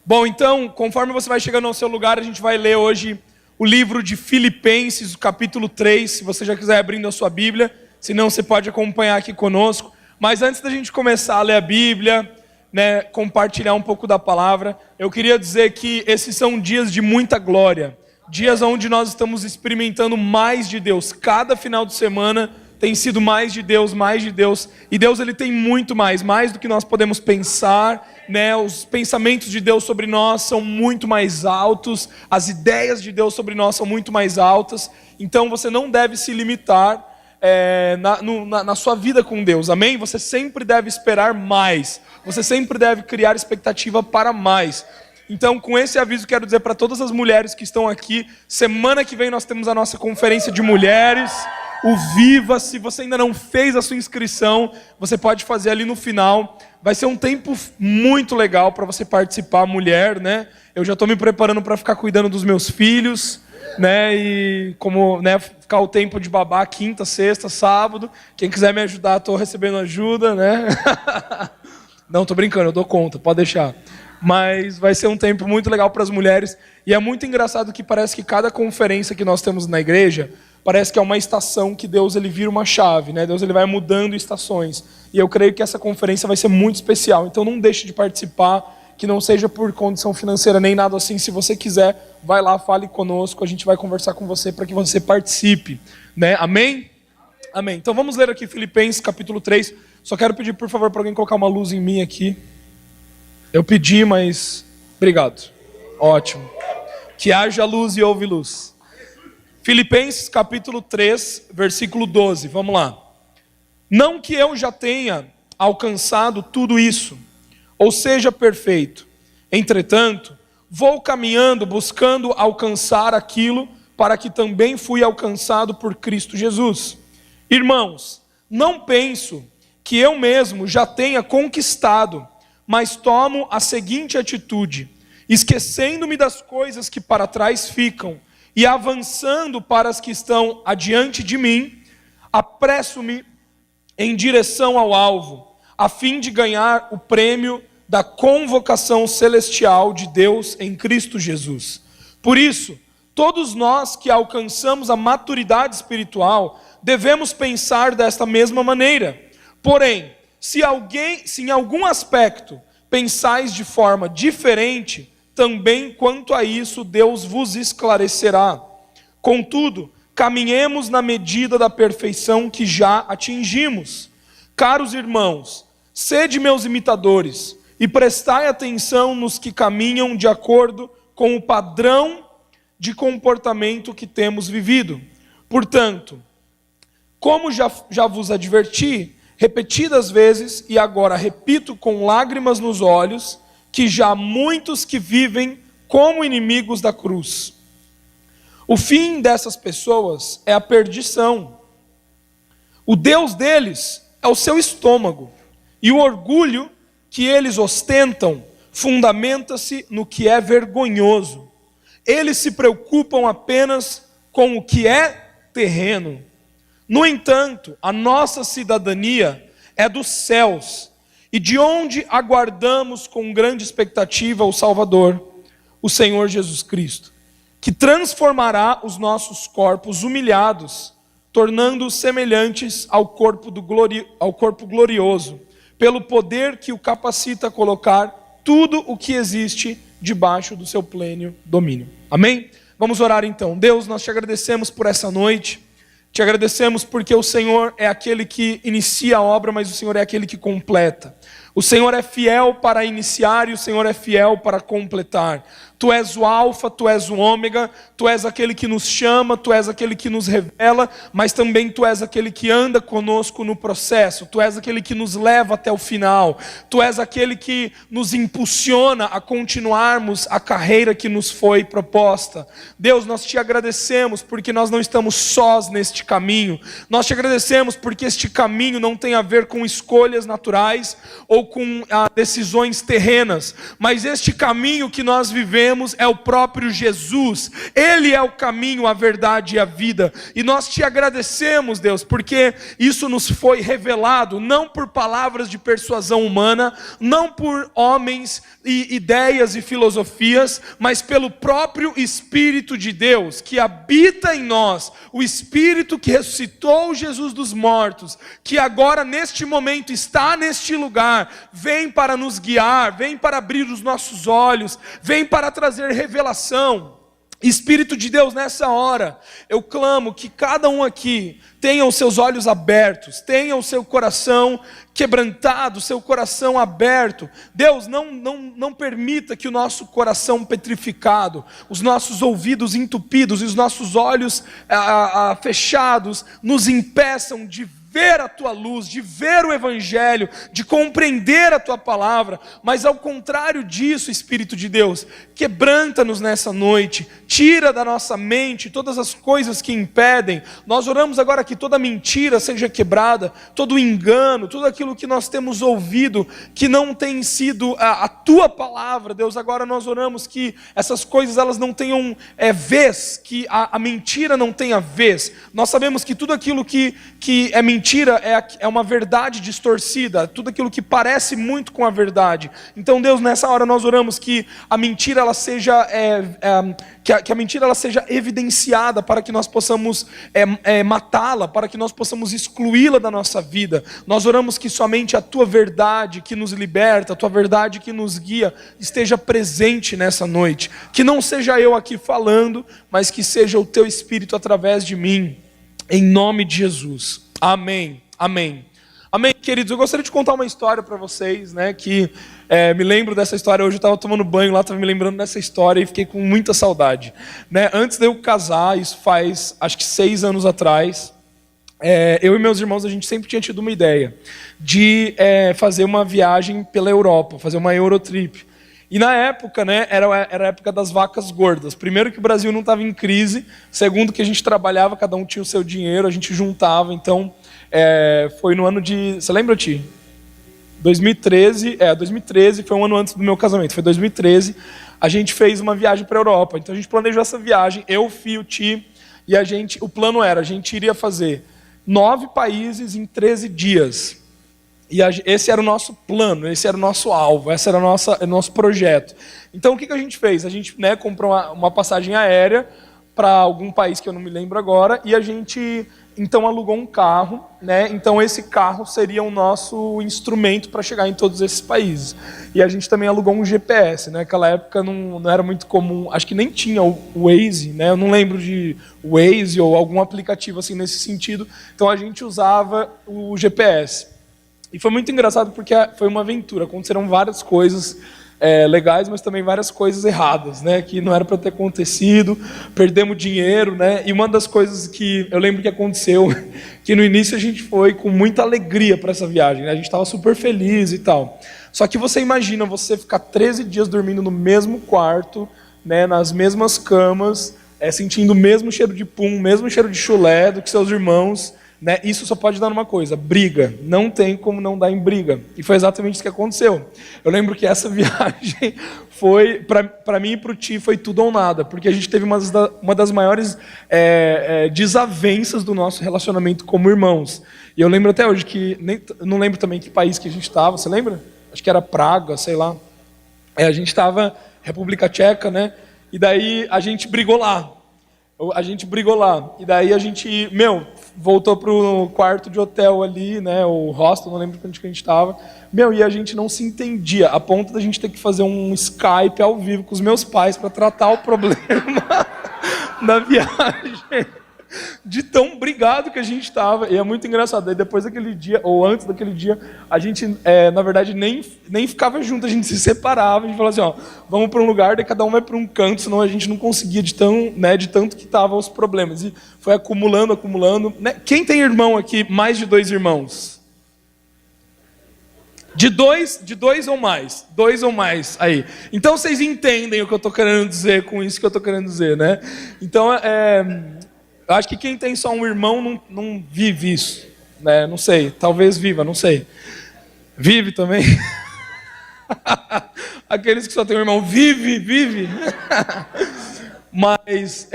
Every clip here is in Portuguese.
Bom, então, conforme você vai chegando ao seu lugar, a gente vai ler hoje o livro de Filipenses, o capítulo 3, se você já quiser abrindo a sua Bíblia, se não, você pode acompanhar aqui conosco. Mas antes da gente começar a ler a Bíblia, compartilhar um pouco da palavra, eu queria dizer que esses são dias de muita glória, dias onde nós estamos experimentando mais de Deus. Cada final de semana tem sido mais de Deus, e Deus ele tem muito mais do que nós podemos pensar, os pensamentos de Deus sobre nós são muito mais altos, as ideias de Deus sobre nós são muito mais altas, então você não deve se limitar na sua vida com Deus, amém? Você sempre deve esperar mais, você sempre deve criar expectativa para mais. Então, com esse aviso, quero dizer para todas as mulheres que estão aqui, semana que vem nós temos a nossa conferência de mulheres, o Viva. Se você ainda não fez a sua inscrição, você pode fazer ali no final. Vai ser um tempo muito legal para você participar, mulher, Eu já estou me preparando para ficar cuidando dos meus filhos, E como, ficar o tempo de babá, quinta, sexta, sábado. Quem quiser me ajudar, estou recebendo ajuda, Não, estou brincando, eu dou conta, pode deixar. Mas vai ser um tempo muito legal para as mulheres. E é muito engraçado que parece que cada conferência que nós temos na igreja parece que é uma estação que Deus ele vira uma chave, Deus ele vai mudando estações. E eu creio que essa conferência vai ser muito especial. Então não deixe de participar, que não seja por condição financeira nem nada assim. Se você quiser, vai lá, fale conosco, a gente vai conversar com você para que você participe, Amém? Amém. Então vamos ler aqui Filipenses capítulo 3. Só quero pedir por favor para alguém colocar uma luz em mim aqui. Eu pedi, mas obrigado. Ótimo. Que haja luz e houve luz. Filipenses capítulo 3, versículo 12. Vamos lá. Não que eu já tenha alcançado tudo isso, ou seja perfeito. Entretanto, vou caminhando buscando alcançar aquilo para que também fui alcançado por Cristo Jesus. Irmãos, não penso que eu mesmo já tenha conquistado, mas tomo a seguinte atitude: esquecendo-me das coisas que para trás ficam e avançando para as que estão adiante de mim, apresso-me em direção ao alvo, a fim de ganhar o prêmio da convocação celestial de Deus em Cristo Jesus. Por isso, todos nós que alcançamos a maturidade espiritual, devemos pensar desta mesma maneira. Porém, se em algum aspecto pensais de forma diferente, também quanto a isso Deus vos esclarecerá. Contudo, caminhemos na medida da perfeição que já atingimos. Caros irmãos, sede meus imitadores e prestai atenção nos que caminham de acordo com o padrão de comportamento que temos vivido. Portanto, como já vos adverti repetidas vezes, e agora repito com lágrimas nos olhos, que já há muitos que vivem como inimigos da cruz. O fim dessas pessoas é a perdição. O Deus deles é o seu estômago, e o orgulho que eles ostentam fundamenta-se no que é vergonhoso. Eles se preocupam apenas com o que é terreno. No entanto, a nossa cidadania é dos céus, e de onde aguardamos com grande expectativa o Salvador, o Senhor Jesus Cristo, que transformará os nossos corpos humilhados, tornando-os semelhantes ao corpo glorioso, pelo poder que o capacita a colocar tudo o que existe debaixo do seu pleno domínio. Amém? Vamos orar então. Deus, nós te agradecemos por essa noite. Te agradecemos porque o Senhor é aquele que inicia a obra, mas o Senhor é aquele que completa. O Senhor é fiel para iniciar e o Senhor é fiel para completar. Tu és o alfa, tu és o ômega, tu és aquele que nos chama, tu és aquele que nos revela, mas também tu és aquele que anda conosco no processo, tu és aquele que nos leva até o final, tu és aquele que nos impulsiona a continuarmos a carreira que nos foi proposta. Deus, nós te agradecemos porque nós não estamos sós neste caminho, nós te agradecemos porque este caminho não tem a ver com escolhas naturais ou com decisões terrenas, mas este caminho que nós vivemos é o próprio Jesus. Ele é o caminho, a verdade e a vida. E nós te agradecemos, Deus, porque isso nos foi revelado, não por palavras de persuasão humana, não por homens e ideias e filosofias, mas pelo próprio Espírito de Deus, que habita em nós, o Espírito que ressuscitou Jesus dos mortos, que agora neste momento está neste lugar, vem para nos guiar, vem para abrir os nossos olhos, vem para trazer revelação. Espírito de Deus, nessa hora, eu clamo que cada um aqui tenha os seus olhos abertos, tenha o seu coração quebrantado, o seu coração aberto. Deus, não permita que o nosso coração petrificado, os nossos ouvidos entupidos e os nossos olhos fechados nos impeçam de ver a tua luz, de ver o Evangelho, de compreender a tua palavra, mas ao contrário disso, Espírito de Deus, quebranta-nos nessa noite, tira da nossa mente todas as coisas que impedem. Nós oramos agora que toda mentira seja quebrada, todo engano, tudo aquilo que nós temos ouvido, que não tem sido a tua palavra, Deus, agora nós oramos que essas coisas elas não tenham vez, que a mentira não tenha vez. Nós sabemos que tudo aquilo que é mentira é uma verdade distorcida, tudo aquilo que parece muito com a verdade. Então, Deus, nessa hora nós oramos que a mentira ela seja que a mentira ela seja evidenciada, para que nós possamos matá-la, para que nós possamos excluí-la da nossa vida. Nós oramos que somente a tua verdade que nos liberta, a tua verdade que nos guia, esteja presente nessa noite. Que não seja eu aqui falando, mas que seja o teu Espírito através de mim, em nome de Jesus. Amém, amém. Amém, queridos. Eu gostaria de contar uma história para vocês, né? Que me lembro dessa história. Hoje eu estava tomando banho lá, estava me lembrando dessa história e fiquei com muita saudade, né? Antes de eu casar, isso faz acho que 6 anos atrás, eu e meus irmãos, a gente sempre tinha tido uma ideia de fazer uma viagem pela Europa, fazer uma Eurotrip. E na época, né, era a época das vacas gordas. Primeiro que o Brasil não estava em crise, segundo que a gente trabalhava, cada um tinha o seu dinheiro, a gente juntava. Então, foi no ano de... Você lembra, Ti? 2013 foi um ano antes do meu casamento. Foi 2013, a gente fez uma viagem para a Europa. Então a gente planejou essa viagem, eu, Fio, Ti, e o plano era, a gente iria fazer 9 países em 13 dias. E esse era o nosso plano, esse era o nosso alvo, esse era o nosso projeto. Então o que a gente fez? A gente, né, comprou uma passagem aérea para algum país que eu não me lembro agora, e a gente então alugou um carro, né? Então esse carro seria o nosso instrumento para chegar em todos esses países. E a gente também alugou um GPS, né? Naquela época não era muito comum, acho que nem tinha o Waze, né? Eu não lembro de Waze ou algum aplicativo assim nesse sentido. Então a gente usava o GPS. E foi muito engraçado porque foi uma aventura, aconteceram várias coisas legais, mas também várias coisas erradas, né? Que não era para ter acontecido, perdemos dinheiro, né? E uma das coisas que eu lembro que aconteceu, que no início a gente foi com muita alegria para essa viagem, né? A gente estava super feliz e tal. Só que você imagina você ficar 13 dias dormindo no mesmo quarto, né? Nas mesmas camas, sentindo o mesmo cheiro de pum, o mesmo cheiro de chulé do que seus irmãos, né? Isso só pode dar numa coisa: briga. Não tem como não dar em briga. E foi exatamente isso que aconteceu. Eu lembro que essa viagem foi, para mim e para o Ti, foi tudo ou nada, porque a gente teve uma das maiores desavenças do nosso relacionamento como irmãos. E eu lembro até hoje que, não lembro também que país que a gente estava, você lembra? Acho que era Praga, sei lá. A gente estava República Tcheca, né? E daí a gente brigou lá. E daí a gente, voltou pro quarto de hotel ali, né, o hostel, não lembro onde que a gente estava. E a gente não se entendia, a ponto da gente ter que fazer um Skype ao vivo com os meus pais para tratar o problema da viagem. De tão brigado que a gente estava. E é muito engraçado. Aí depois daquele dia, ou antes daquele dia, a gente, na verdade, nem ficava junto, a gente se separava. A gente falava assim, vamos para um lugar, daí cada um vai para um canto, senão a gente não conseguia de tanto que estavam os problemas. E foi acumulando. Né? Quem tem irmão aqui, mais de 2 irmãos? De dois ou mais. 2 ou mais aí. Então vocês entendem o que eu estou querendo dizer com isso que eu estou querendo dizer, né? Então, eu acho que quem tem só um irmão não vive isso, né? Não sei, talvez viva, não sei. Vive também? Aqueles que só tem um irmão, vive. Mas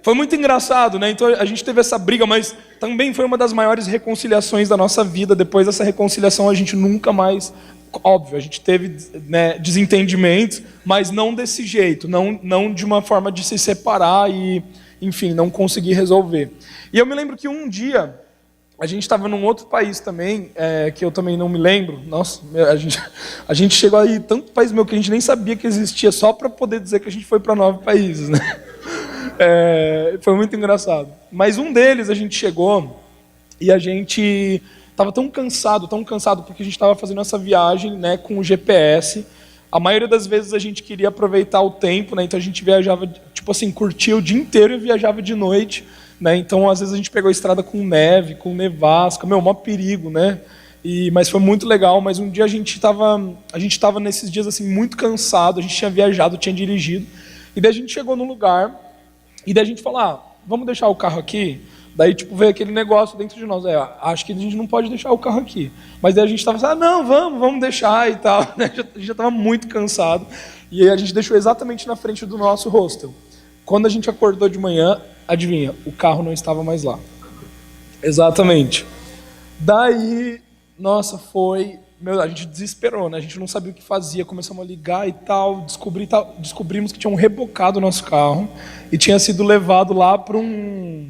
foi muito engraçado, né? Então a gente teve essa briga, mas também foi uma das maiores reconciliações da nossa vida. Depois dessa reconciliação a gente nunca mais... Óbvio, a gente teve, né, desentendimentos, mas não desse jeito, não de uma forma de se separar e, enfim, não conseguir resolver. E eu me lembro que um dia a gente estava num outro país também, que eu também não me lembro. Nossa, a gente chegou aí tanto país meu que a gente nem sabia que existia, só para poder dizer que a gente foi para 9 países, né? Foi muito engraçado. Mas um deles a gente chegou e a gente estava tão cansado, porque a gente estava fazendo essa viagem, né, com o GPS. A maioria das vezes a gente queria aproveitar o tempo, né? Então a gente viajava, tipo assim, curtia o dia inteiro e viajava de noite, né? Então às vezes a gente pegou a estrada com neve, com nevasca, maior perigo, né? Mas foi muito legal. Mas um dia a gente estava nesses dias assim muito cansado, a gente tinha viajado, tinha dirigido, e daí a gente chegou no lugar e daí a gente falou, vamos deixar o carro aqui. Daí, tipo, veio aquele negócio dentro de nós. Acho que a gente não pode deixar o carro aqui. Mas daí a gente estava assim, não, vamos deixar e tal. A gente já estava muito cansado. E aí a gente deixou exatamente na frente do nosso hostel. Quando a gente acordou de manhã, adivinha, o carro não estava mais lá. Exatamente. Daí, nossa, a gente desesperou, né? A gente não sabia o que fazia, começamos a ligar e tal, descobrimos que tinham rebocado o nosso carro e tinha sido levado lá para um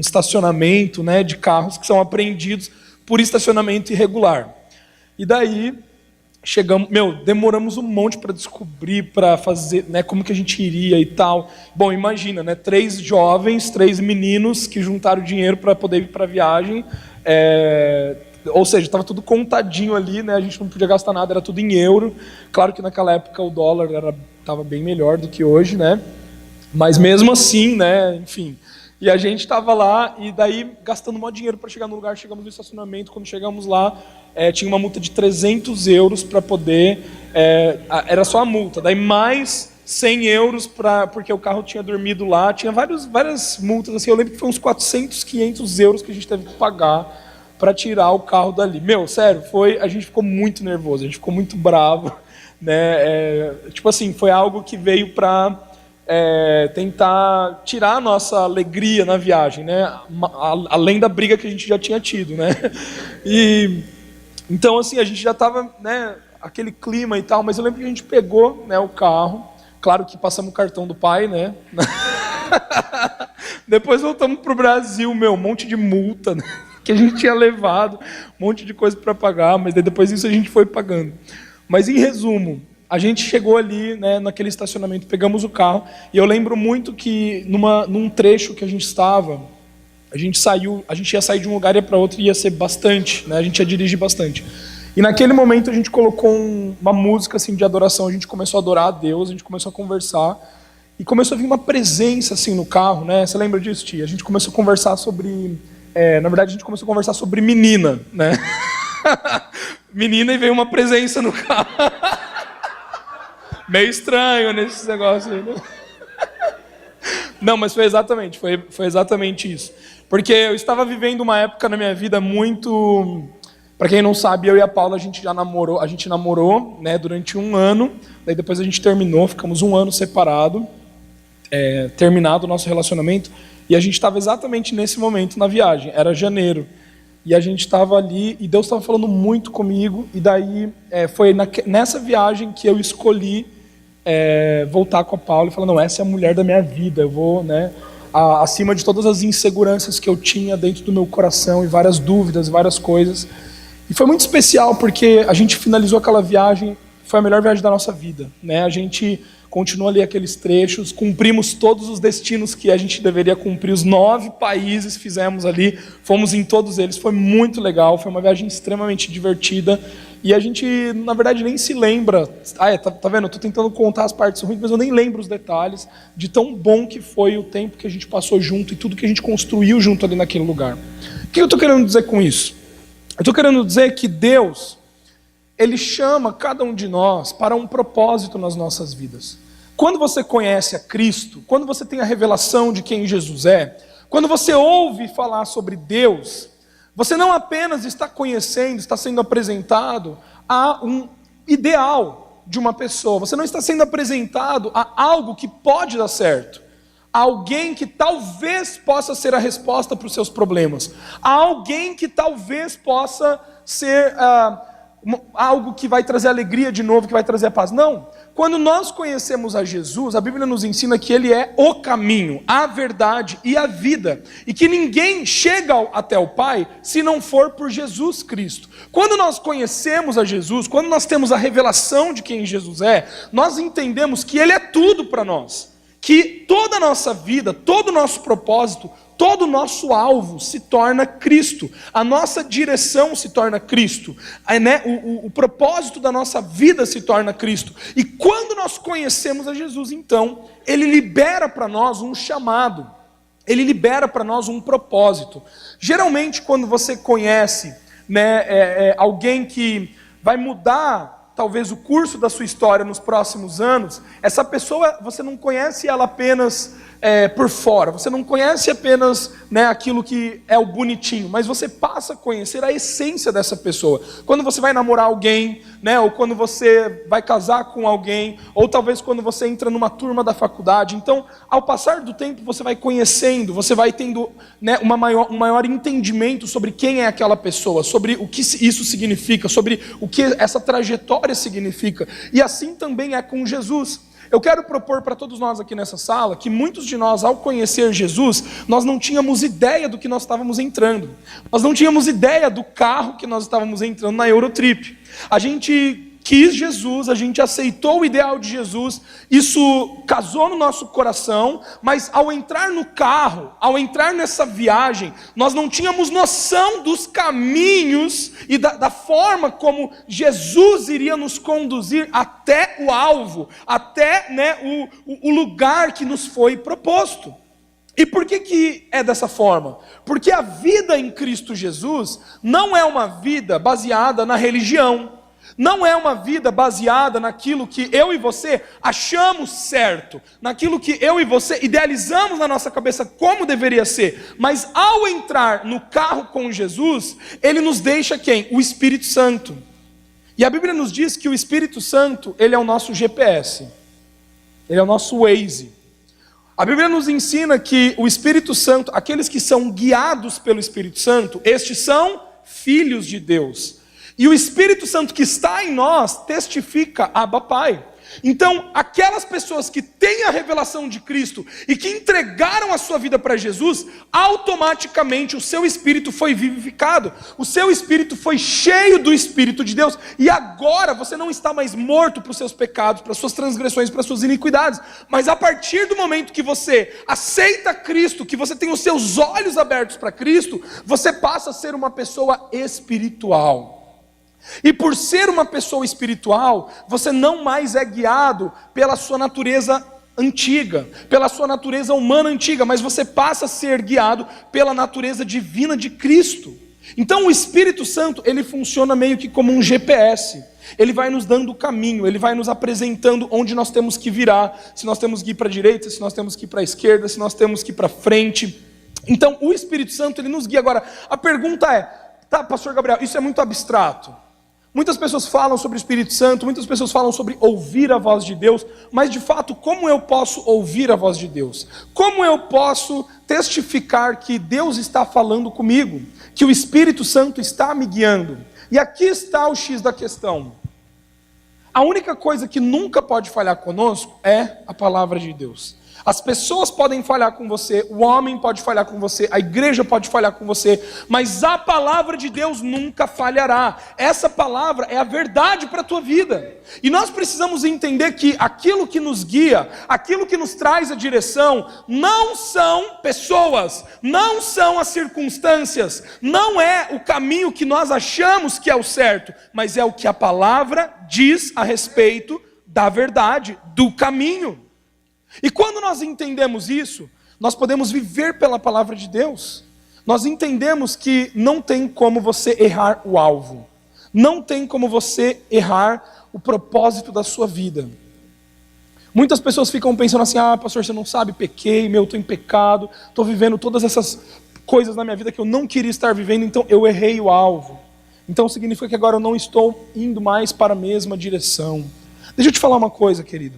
estacionamento, né, de carros que são apreendidos por estacionamento irregular. E daí chegamos, demoramos um monte para descobrir, para fazer, né, como que a gente iria e tal. Bom, imagina, né, 3 meninos que juntaram dinheiro para poder ir para a viagem, ou seja, estava tudo contadinho ali, né, a gente não podia gastar nada, era tudo em euro. Claro que naquela época o dólar estava bem melhor do que hoje, né, mas mesmo assim, né, enfim. E a gente estava lá, e daí, gastando maior dinheiro para chegar no lugar, chegamos no estacionamento. Quando chegamos lá, tinha uma multa de 300 euros para poder... era só a multa. Daí mais 100 euros porque o carro tinha dormido lá. Tinha várias multas. Assim, eu lembro que foi uns 400, 500 euros que a gente teve que pagar para tirar o carro dali. Sério, a gente ficou muito nervoso, a gente ficou muito bravo, né? Tipo assim, foi algo que veio para... tentar tirar a nossa alegria na viagem, né? Além da briga que a gente já tinha tido, né? E então assim a gente já estava, né, aquele clima e tal, mas eu lembro que a gente pegou, né, o carro, claro que passamos o cartão do pai, né? Depois voltamos pro Brasil, um monte de multa, né, que a gente tinha levado, um monte de coisa para pagar, mas depois disso a gente foi pagando. Mas em resumo, a gente chegou ali, né, naquele estacionamento, pegamos o carro, e eu lembro muito que num trecho que a gente estava, a gente ia sair de um lugar e ia para outro, e ia ser bastante, né, a gente ia dirigir bastante. E naquele momento a gente colocou uma música assim, de adoração, a gente começou a adorar a Deus, a gente começou a conversar, e começou a vir uma presença assim, no carro, né? Você lembra disso, tia? A gente começou a conversar sobre... na verdade, a gente começou a conversar sobre menina, né? Menina, e veio uma presença no carro. Meio estranho nesses negócios aí, né? Não, mas foi exatamente isso. Porque eu estava vivendo uma época na minha vida muito... Para quem não sabe, eu e a Paula, a gente namorou, né, durante 1 ano, daí depois a gente terminou, ficamos 1 ano separado, terminado o nosso relacionamento, e a gente estava exatamente nesse momento na viagem, era janeiro. E a gente estava ali, e Deus estava falando muito comigo, e daí foi nessa viagem que eu escolhi voltar com a Paula e falar, não, essa é a mulher da minha vida, eu vou, né, acima de todas as inseguranças que eu tinha dentro do meu coração, e várias dúvidas, várias coisas. E foi muito especial, porque a gente finalizou aquela viagem, foi a melhor viagem da nossa vida, né? A gente continuou ali aqueles trechos, cumprimos todos os destinos que a gente deveria cumprir, os 9 países fizemos ali, fomos em todos eles, foi muito legal, foi uma viagem extremamente divertida, e a gente, na verdade, nem se lembra, tá vendo, eu tô tentando contar as partes ruins, mas eu nem lembro os detalhes de tão bom que foi o tempo que a gente passou junto e tudo que a gente construiu junto ali naquele lugar. O que eu tô querendo dizer com isso? Eu tô querendo dizer que Deus, Ele chama cada um de nós para um propósito nas nossas vidas. Quando você conhece a Cristo, quando você tem a revelação de quem Jesus é, quando você ouve falar sobre Deus, você não apenas está conhecendo, está sendo apresentado a ideal de uma pessoa. Você não está sendo apresentado a algo que pode dar certo. A alguém que talvez possa ser a resposta para os seus problemas. A alguém que talvez possa ser algo que vai trazer alegria de novo, que vai trazer a paz. Não. Quando nós conhecemos a Jesus, a Bíblia nos ensina que Ele é o caminho, a verdade e a vida. E que ninguém chega até o Pai se não for por Jesus Cristo. Quando nós conhecemos a Jesus, quando nós temos a revelação de quem Jesus é, nós entendemos que Ele é tudo para nós. Que toda a nossa vida, todo o nosso propósito, todo o nosso alvo se torna Cristo. A nossa direção se torna Cristo. O propósito da nossa vida se torna Cristo. E quando nós conhecemos a Jesus, então, Ele libera para nós um chamado. Ele libera para nós um propósito. Geralmente, quando você conhece alguém que vai mudar talvez o curso da sua história nos próximos anos, essa pessoa, você não conhece ela apenas por fora, você não conhece apenas aquilo que é o bonitinho, mas você passa a conhecer a essência dessa pessoa. Quando você vai namorar alguém, ou quando você vai casar com alguém, ou talvez quando você entra numa turma da faculdade, então, ao passar do tempo, você vai conhecendo, você vai tendo um maior entendimento sobre quem é aquela pessoa, sobre o que isso significa, sobre o que essa trajetória significa. E assim também é com Jesus. Eu quero propor para todos nós aqui nessa sala que muitos de nós, ao conhecer Jesus, nós não tínhamos ideia do que nós estávamos entrando. Nós não tínhamos ideia do carro que nós estávamos entrando na Eurotrip. A gente quis Jesus, a gente aceitou o ideal de Jesus, isso casou no nosso coração, mas ao entrar no carro, ao entrar nessa viagem, nós não tínhamos noção dos caminhos e da forma como Jesus iria nos conduzir até o alvo, até o lugar que nos foi proposto. E por que é dessa forma? Porque a vida em Cristo Jesus não é uma vida baseada na religião, não é uma vida baseada naquilo que eu e você achamos certo, naquilo que eu e você idealizamos na nossa cabeça como deveria ser, mas ao entrar no carro com Jesus, Ele nos deixa quem? O Espírito Santo. E a Bíblia nos diz que o Espírito Santo, ele é o nosso GPS, ele é o nosso Waze. A Bíblia nos ensina que o Espírito Santo, aqueles que são guiados pelo Espírito Santo, estes são filhos de Deus. E o Espírito Santo que está em nós testifica Abba Pai. Então, aquelas pessoas que têm a revelação de Cristo e que entregaram a sua vida para Jesus, automaticamente o seu espírito foi vivificado, o seu espírito foi cheio do Espírito de Deus, e agora você não está mais morto para os seus pecados, para as suas transgressões, para as suas iniquidades, mas a partir do momento que você aceita Cristo, que você tem os seus olhos abertos para Cristo, você passa a ser uma pessoa espiritual. E por ser uma pessoa espiritual, você não mais é guiado pela sua natureza antiga, pela sua natureza humana antiga, mas você passa a ser guiado pela natureza divina de Cristo. Então o Espírito Santo, ele funciona meio que como um GPS. Ele vai nos dando o caminho, ele vai nos apresentando onde nós temos que virar, se nós temos que ir para a direita, se nós temos que ir para a esquerda, se nós temos que ir para frente. Então o Espírito Santo, ele nos guia. Agora, a pergunta é, tá, pastor Gabriel, isso é muito abstrato. Muitas pessoas falam sobre o Espírito Santo, muitas pessoas falam sobre ouvir a voz de Deus, mas de fato, como eu posso ouvir a voz de Deus? Como eu posso testificar que Deus está falando comigo, que o Espírito Santo está me guiando? E aqui está o X da questão. A única coisa que nunca pode falhar conosco é a palavra de Deus. As pessoas podem falhar com você, o homem pode falhar com você, a igreja pode falhar com você, mas a palavra de Deus nunca falhará. Essa palavra é a verdade para a tua vida. E nós precisamos entender que aquilo que nos guia, aquilo que nos traz a direção, não são pessoas, não são as circunstâncias, não é o caminho que nós achamos que é o certo, mas é o que a palavra diz a respeito da verdade, do caminho. E quando nós entendemos isso, nós podemos viver pela palavra de Deus. Nós entendemos que não tem como você errar o alvo. Não tem como você errar o propósito da sua vida. Muitas pessoas ficam pensando assim, pastor, você não sabe, pequei, estou em pecado, estou vivendo todas essas coisas na minha vida que eu não queria estar vivendo, então eu errei o alvo. Então significa que agora eu não estou indo mais para a mesma direção. Deixa eu te falar uma coisa, querido.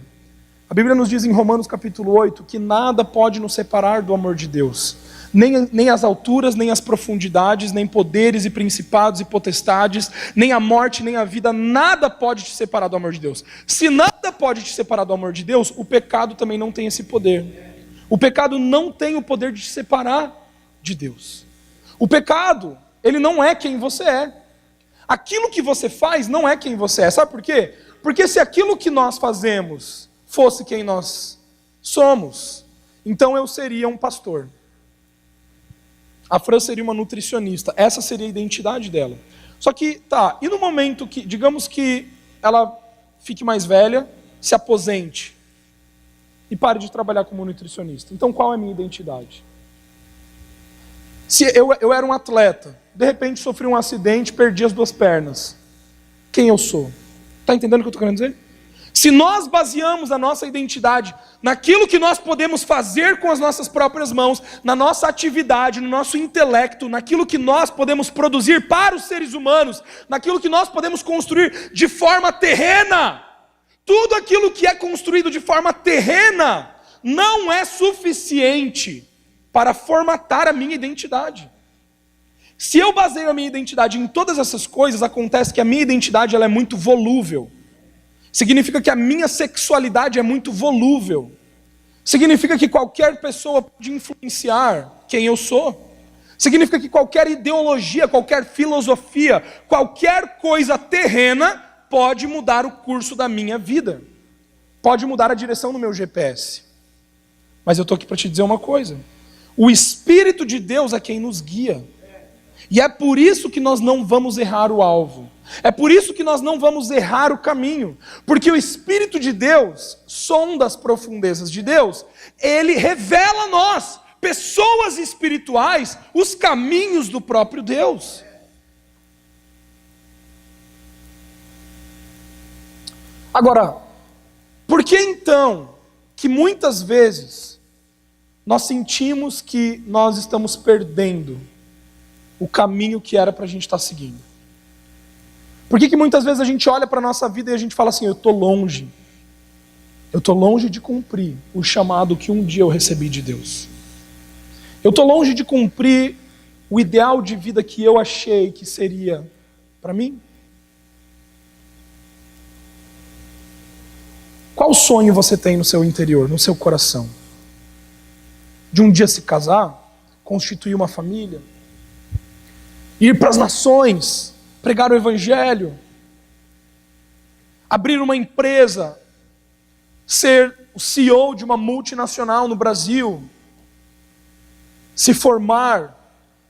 A Bíblia nos diz em Romanos capítulo 8 que nada pode nos separar do amor de Deus. Nem as alturas, nem as profundidades, nem poderes e principados e potestades, nem a morte, nem a vida, nada pode te separar do amor de Deus. Se nada pode te separar do amor de Deus, o pecado também não tem esse poder. O pecado não tem o poder de te separar de Deus. O pecado, ele não é quem você é. Aquilo que você faz não é quem você é. Sabe por quê? Porque se aquilo que nós fazemos fosse quem nós somos, então eu seria um pastor. A Fran seria uma nutricionista. Essa seria a identidade dela. Só que, tá, e no momento que, digamos que ela fique mais velha, se aposente e pare de trabalhar como nutricionista. Então qual é a minha identidade? Se eu era um atleta, de repente sofri um acidente, perdi as 2 pernas. Quem eu sou? Está entendendo o que eu estou querendo dizer? Se nós baseamos a nossa identidade naquilo que nós podemos fazer com as nossas próprias mãos, na nossa atividade, no nosso intelecto, naquilo que nós podemos produzir para os seres humanos, naquilo que nós podemos construir de forma terrena, tudo aquilo que é construído de forma terrena não é suficiente para formatar a minha identidade. Se eu baseio a minha identidade em todas essas coisas, acontece que a minha identidade ela é muito volúvel. Significa que a minha sexualidade é muito volúvel. Significa que qualquer pessoa pode influenciar quem eu sou. Significa que qualquer ideologia, qualquer filosofia, qualquer coisa terrena pode mudar o curso da minha vida. Pode mudar a direção do meu GPS. Mas eu estou aqui para te dizer uma coisa. O Espírito de Deus é quem nos guia. E é por isso que nós não vamos errar o alvo. É por isso que nós não vamos errar o caminho. Porque o Espírito de Deus, sonda as profundezas de Deus, ele revela a nós, pessoas espirituais, os caminhos do próprio Deus. Agora, por que então que muitas vezes nós sentimos que nós estamos perdendo o caminho que era para a gente estar seguindo? Por que muitas vezes a gente olha para a nossa vida e a gente fala assim, eu estou longe de cumprir o chamado que um dia eu recebi de Deus. Eu estou longe de cumprir o ideal de vida que eu achei que seria para mim. Qual sonho você tem no seu interior, no seu coração? De um dia se casar, constituir uma família, ir para as nações, pregar o evangelho, abrir uma empresa, ser o CEO de uma multinacional no Brasil, se formar,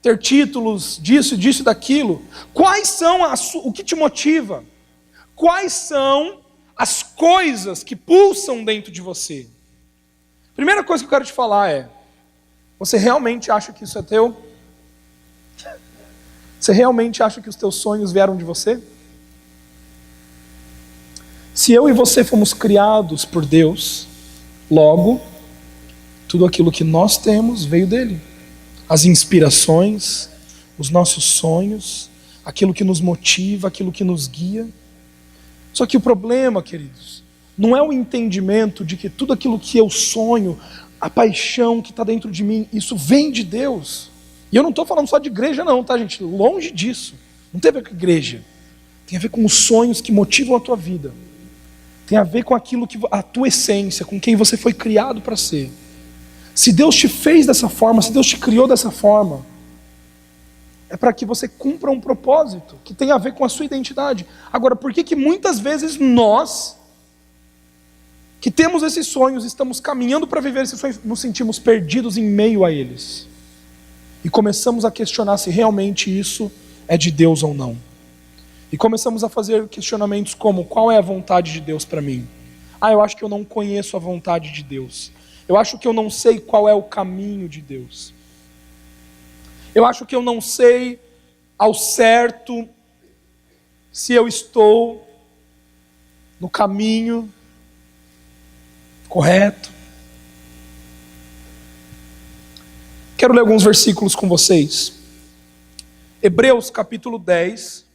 ter títulos disso e daquilo. Quais são o que te motiva? Quais são as coisas que pulsam dentro de você? Primeira coisa que eu quero te falar é, você realmente acha que isso é teu? Você realmente acha que os teus sonhos vieram de você? Se eu e você fomos criados por Deus, logo, tudo aquilo que nós temos veio dele. As inspirações, os nossos sonhos, aquilo que nos motiva, aquilo que nos guia. Só que o problema, queridos, não é o entendimento de que tudo aquilo que eu sonho, a paixão que está dentro de mim, isso vem de Deus. E eu não estou falando só de igreja não, tá gente? Longe disso. Não tem a ver com igreja. Tem a ver com os sonhos que motivam a tua vida. Tem a ver com aquilo que a tua essência, com quem você foi criado para ser. Se Deus te fez dessa forma, se Deus te criou dessa forma, é para que você cumpra um propósito que tem a ver com a sua identidade. Agora, por que muitas vezes nós, que temos esses sonhos, estamos caminhando para viver esses sonhos, nos sentimos perdidos em meio a eles? E começamos a questionar se realmente isso é de Deus ou não. E começamos a fazer questionamentos como, qual é a vontade de Deus para mim? Eu acho que eu não conheço a vontade de Deus. Eu acho que eu não sei qual é o caminho de Deus. Eu acho que eu não sei ao certo se eu estou no caminho correto. Quero ler alguns versículos com vocês. Hebreus capítulo 10,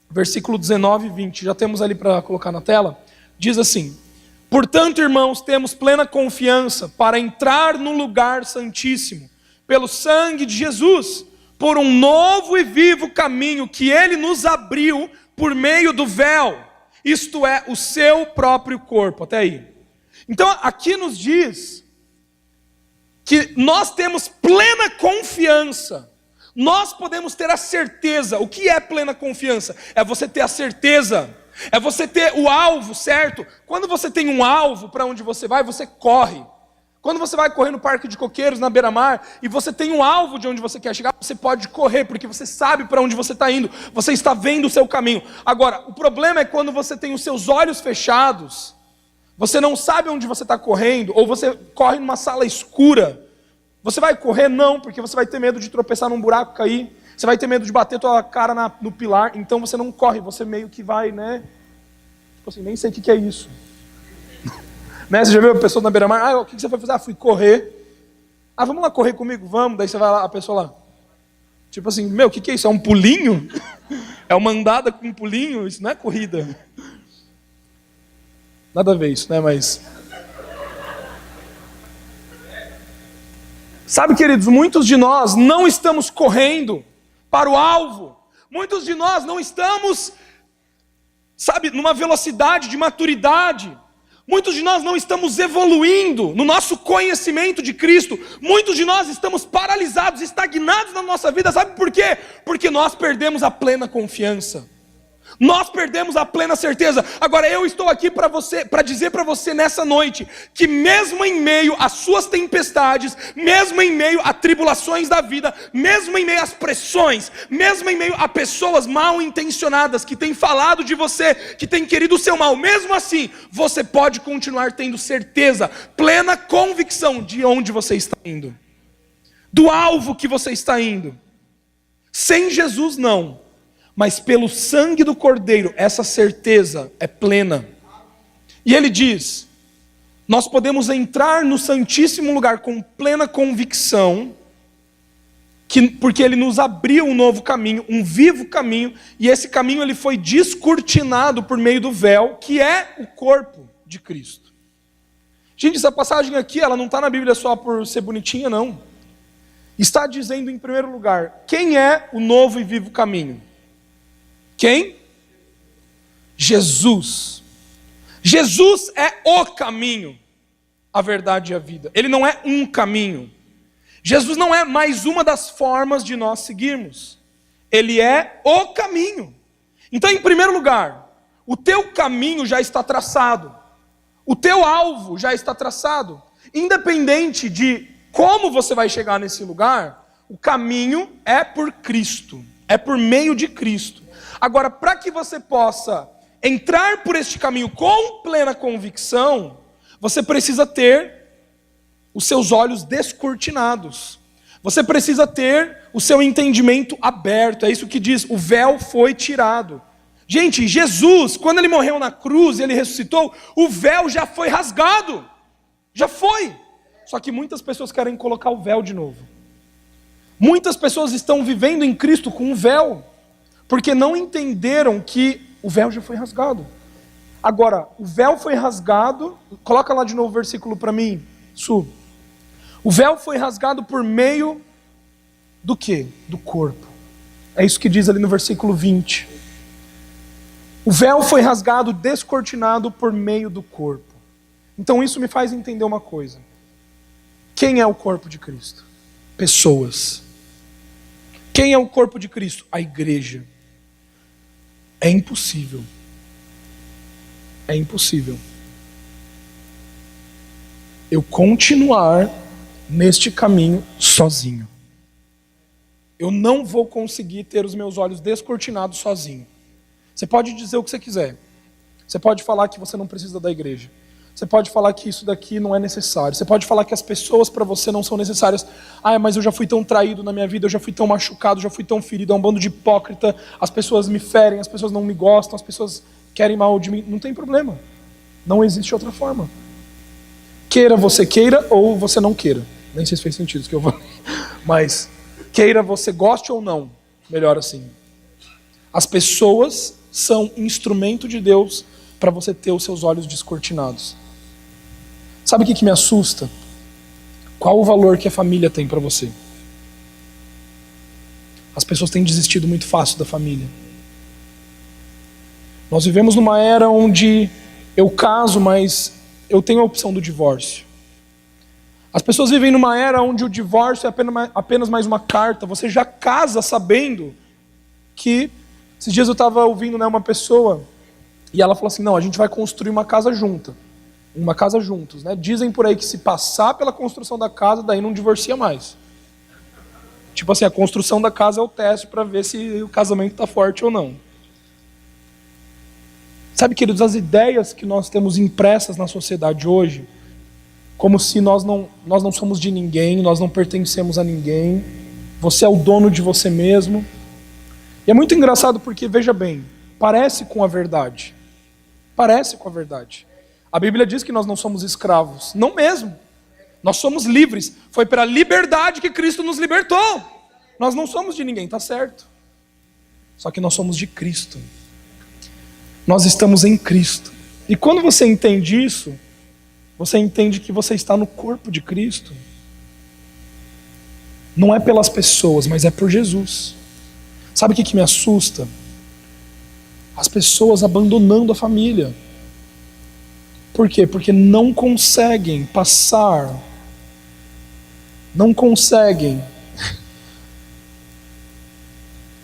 versículo 19 e 20, já temos ali para colocar na tela, diz assim: portanto, irmãos, temos plena confiança para entrar no lugar santíssimo, pelo sangue de Jesus, por um novo e vivo caminho que ele nos abriu por meio do véu, isto é, o seu próprio corpo. Até aí. Então aqui nos diz que nós temos plena confiança, nós podemos ter a certeza. O que é plena confiança? É você ter a certeza, é você ter o alvo certo. Quando você tem um alvo para onde você vai, você corre. Quando você vai correr no Parque de Coqueiros, na beira-mar, e você tem um alvo de onde você quer chegar, você pode correr, porque você sabe para onde você está indo, você está vendo o seu caminho. Agora, o problema é quando você tem os seus olhos fechados, você não sabe onde você está correndo, ou você corre numa sala escura. Você vai correr? Não, porque você vai ter medo de tropeçar num buraco, cair, você vai ter medo de bater tua cara no pilar, então você não corre, você meio que vai, né? Tipo assim, nem sei o que é isso. Né? Você já viu a pessoa na beira-mar? O que você foi fazer? Fui correr. Vamos lá correr comigo? Vamos. Daí você vai lá, a pessoa lá. Tipo assim, o que é isso? É um pulinho? É uma andada com um pulinho? Isso não é corrida. Nada a ver isso, né? Mas... sabe, queridos, muitos de nós não estamos correndo para o alvo. Muitos de nós não estamos, sabe, numa velocidade de maturidade. Muitos de nós não estamos evoluindo no nosso conhecimento de Cristo. Muitos de nós estamos paralisados, estagnados na nossa vida. Sabe por quê? Porque nós perdemos a plena confiança. Nós perdemos a plena certeza. Agora eu estou aqui para dizer para você nessa noite, que mesmo em meio às suas tempestades, mesmo em meio a tribulações da vida, mesmo em meio às pressões, mesmo em meio a pessoas mal intencionadas que têm falado de você, que têm querido o seu mal, mesmo assim, você pode continuar tendo certeza, plena convicção de onde você está indo, do alvo que você está indo. Sem Jesus não. Mas pelo sangue do Cordeiro, essa certeza é plena. E ele diz, nós podemos entrar no Santíssimo Lugar com plena convicção, porque ele nos abriu um novo caminho, um vivo caminho, e esse caminho ele foi descortinado por meio do véu, que é o corpo de Cristo. Gente, essa passagem aqui, ela não está na Bíblia só por ser bonitinha, não. Está dizendo, em primeiro lugar, quem é o novo e vivo caminho? Quem? Jesus. Jesus é o caminho, a verdade e a vida. Ele não é um caminho. Jesus não é mais uma das formas de nós seguirmos. Ele é o caminho. Então, em primeiro lugar, o teu caminho já está traçado. O teu alvo já está traçado. Independente de como você vai chegar nesse lugar, o caminho é por Cristo. É por meio de Cristo. Agora, para que você possa entrar por este caminho com plena convicção, você precisa ter os seus olhos descortinados. Você precisa ter o seu entendimento aberto. É isso que diz, o véu foi tirado. Gente, Jesus, quando ele morreu na cruz e ele ressuscitou, o véu já foi rasgado. Já foi. Só que muitas pessoas querem colocar o véu de novo. Muitas pessoas estão vivendo em Cristo com um véu, porque não entenderam que o véu já foi rasgado. Agora, o véu foi rasgado, coloca lá de novo o versículo para mim, Su. O véu foi rasgado por meio do quê? Do corpo. É isso que diz ali no versículo 20. O véu foi rasgado, descortinado por meio do corpo. Então isso me faz entender uma coisa. Quem é o corpo de Cristo? Pessoas. Quem é o corpo de Cristo? A igreja. É impossível. É impossível eu continuar neste caminho sozinho. Eu não vou conseguir ter os meus olhos descortinados sozinho. Você pode dizer o que você quiser. Você pode falar que você não precisa da igreja. Você pode falar que isso daqui não é necessário. Você pode falar que as pessoas para você não são necessárias. Mas eu já fui tão traído na minha vida, eu já fui tão machucado, já fui tão ferido, é um bando de hipócrita, as pessoas me ferem, as pessoas não me gostam, as pessoas querem mal de mim. Não tem problema. Não existe outra forma. Queira você queira ou você não queira. Nem sei se fez sentido isso que eu falei. Mas queira você goste ou não, melhor assim. As pessoas são instrumento de Deus para você ter os seus olhos descortinados. Sabe o que me assusta? Qual o valor que a família tem para você? As pessoas têm desistido muito fácil da família. Nós vivemos numa era onde eu caso, mas eu tenho a opção do divórcio. As pessoas vivem numa era onde o divórcio é apenas mais uma carta. Você já casa sabendo que... Esses dias eu estava ouvindo, uma pessoa, e ela falou assim, não, a gente vai construir uma casa junta. Uma casa juntos, né? Dizem por aí que se passar pela construção da casa, daí não divorcia mais. Tipo assim, a construção da casa é o teste para ver se o casamento está forte ou não. Sabe, queridos, as ideias que nós temos impressas na sociedade hoje, como se nós não somos de ninguém, nós não pertencemos a ninguém, você é o dono de você mesmo. E é muito engraçado porque, veja bem, parece com a verdade. Parece com a verdade. A Bíblia diz que nós não somos escravos. Não mesmo. Nós somos livres. Foi pela liberdade que Cristo nos libertou. Nós não somos de ninguém, tá certo. Só que nós somos de Cristo. Nós estamos em Cristo. E quando você entende isso, você entende que você está no corpo de Cristo. Não é pelas pessoas, mas é por Jesus. Sabe o que me assusta? As pessoas abandonando a família. Por quê? Porque não conseguem passar, não conseguem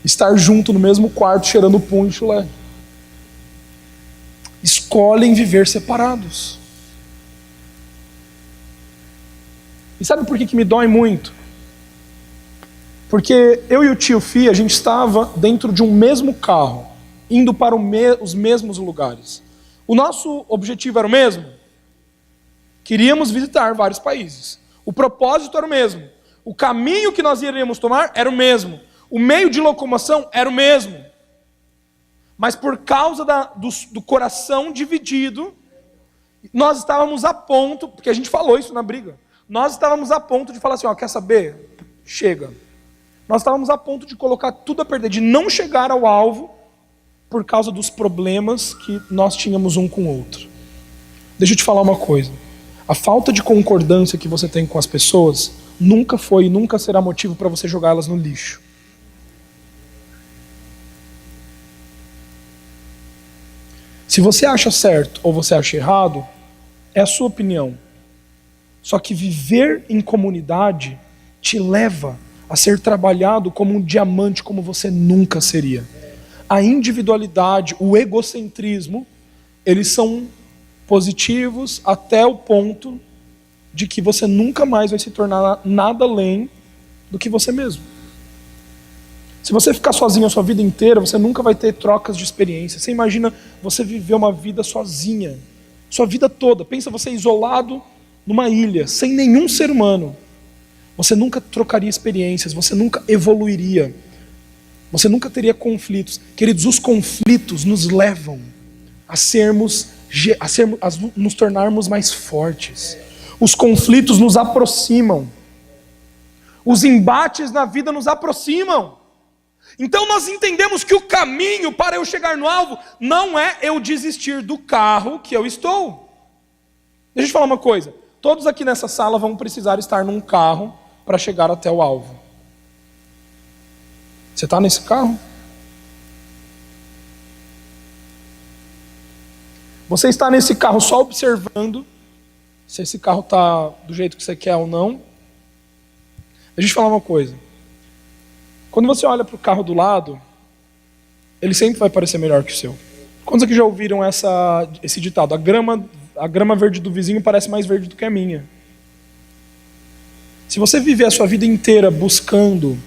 estar junto no mesmo quarto cheirando pum e chulé. Escolhem viver separados. E sabe por que me dói muito? Porque eu e o tio Fih, a gente estava dentro de um mesmo carro, indo para os mesmos lugares. O nosso objetivo era o mesmo? Queríamos visitar vários países. O propósito era o mesmo. O caminho que nós iríamos tomar era o mesmo. O meio de locomoção era o mesmo. Mas por causa do coração dividido, nós estávamos a ponto, porque a gente falou isso na briga, nós estávamos a ponto de falar assim, quer saber? Chega. Nós estávamos a ponto de colocar tudo a perder, de não chegar ao alvo, por causa dos problemas que nós tínhamos um com o outro. Deixa eu te falar uma coisa. A falta de concordância que você tem com as pessoas nunca foi e nunca será motivo para você jogá-las no lixo. Se você acha certo ou você acha errado, é a sua opinião. Só que viver em comunidade te leva a ser trabalhado como um diamante como você nunca seria. A individualidade, o egocentrismo, eles são positivos até o ponto de que você nunca mais vai se tornar nada além do que você mesmo. Se você ficar sozinho a sua vida inteira, você nunca vai ter trocas de experiência. Você imagina você viver uma vida sozinha, sua vida toda. Pensa você isolado numa ilha, sem nenhum ser humano. Você nunca trocaria experiências, você nunca evoluiria. Você nunca teria conflitos. Queridos, os conflitos nos levam a nos tornarmos mais fortes. Os conflitos nos aproximam. Os embates na vida nos aproximam. Então nós entendemos que o caminho para eu chegar no alvo não é eu desistir do carro que eu estou. Deixa eu te falar uma coisa. Todos aqui nessa sala vão precisar estar num carro para chegar até o alvo. Você está nesse carro? Você está nesse carro só observando se esse carro está do jeito que você quer ou não. Deixa eu te falar uma coisa. Quando você olha para o carro do lado, ele sempre vai parecer melhor que o seu. Quantos aqui já ouviram esse ditado? A grama verde do vizinho parece mais verde do que a minha. Se você viver a sua vida inteira buscando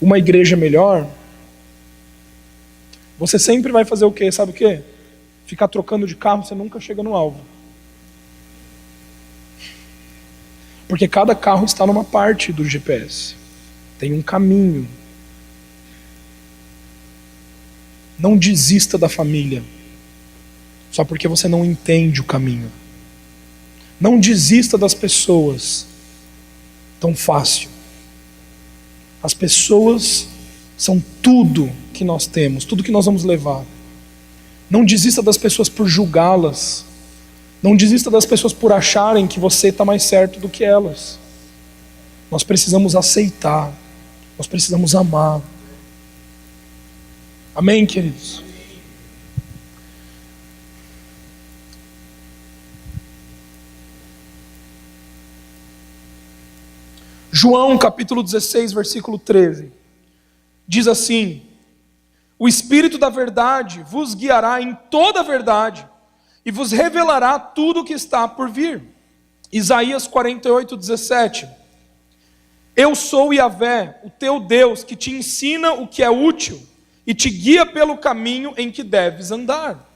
uma igreja melhor, você sempre vai fazer o quê? Sabe o quê? Ficar trocando de carro, você nunca chega no alvo. Porque cada carro está numa parte do GPS. Tem um caminho. Não desista da família só porque você não entende o caminho. Não desista das pessoas tão fácil. As pessoas são tudo que nós temos, tudo que nós vamos levar. Não desista das pessoas por julgá-las. Não desista das pessoas por acharem que você está mais certo do que elas. Nós precisamos aceitar. Nós precisamos amar. Amém, queridos? João capítulo 16, versículo 13. Diz assim: o Espírito da verdade vos guiará em toda a verdade e vos revelará tudo o que está por vir. Isaías 48, 17. Eu sou Yahvé, o teu Deus, que te ensina o que é útil e te guia pelo caminho em que deves andar.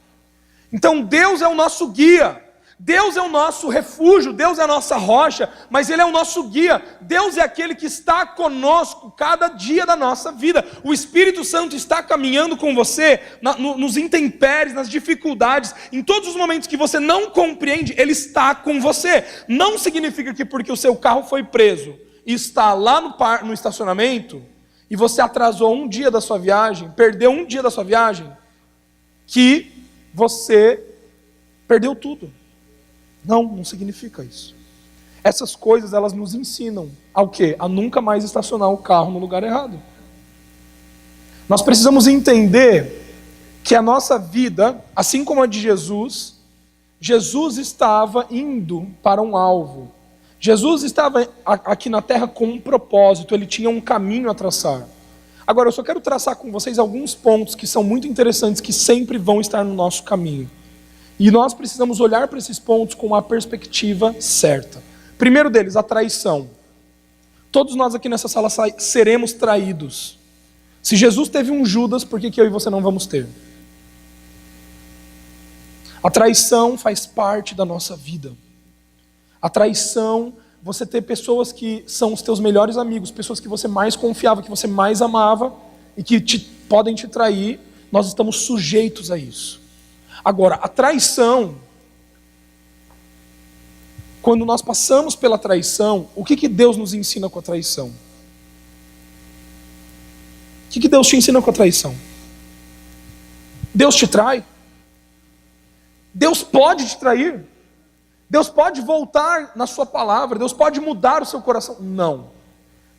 Então Deus é o nosso guia. Deus é o nosso refúgio, Deus é a nossa rocha, mas Ele é o nosso guia. Deus é aquele que está conosco cada dia da nossa vida. O Espírito Santo está caminhando com você nos intempéries, nas dificuldades, em todos os momentos que você não compreende, Ele está com você. Não significa que porque o seu carro foi preso e está lá no estacionamento, e você atrasou um dia da sua viagem, perdeu um dia da sua viagem, que você perdeu tudo. Não significa isso. Essas coisas, elas nos ensinam ao quê? A nunca mais estacionar o carro no lugar errado. Nós precisamos entender que a nossa vida, assim como a de Jesus, Jesus estava indo para um alvo. Jesus estava aqui na terra com um propósito, ele tinha um caminho a traçar. Agora, eu só quero traçar com vocês alguns pontos que são muito interessantes, que sempre vão estar no nosso caminho. E nós precisamos olhar para esses pontos com uma perspectiva certa. Primeiro deles, a traição. Todos nós aqui nessa sala seremos traídos. Se Jesus teve um Judas, por que eu e você não vamos ter? A traição faz parte da nossa vida. A traição, você ter pessoas que são os teus melhores amigos, pessoas que você mais confiava, que você mais amava e que podem te trair, nós estamos sujeitos a isso. Agora, a traição, quando nós passamos pela traição, o que Deus nos ensina com a traição? O que Deus te ensina com a traição? Deus te trai? Deus pode te trair? Deus pode voltar na sua palavra? Deus pode mudar o seu coração? Não.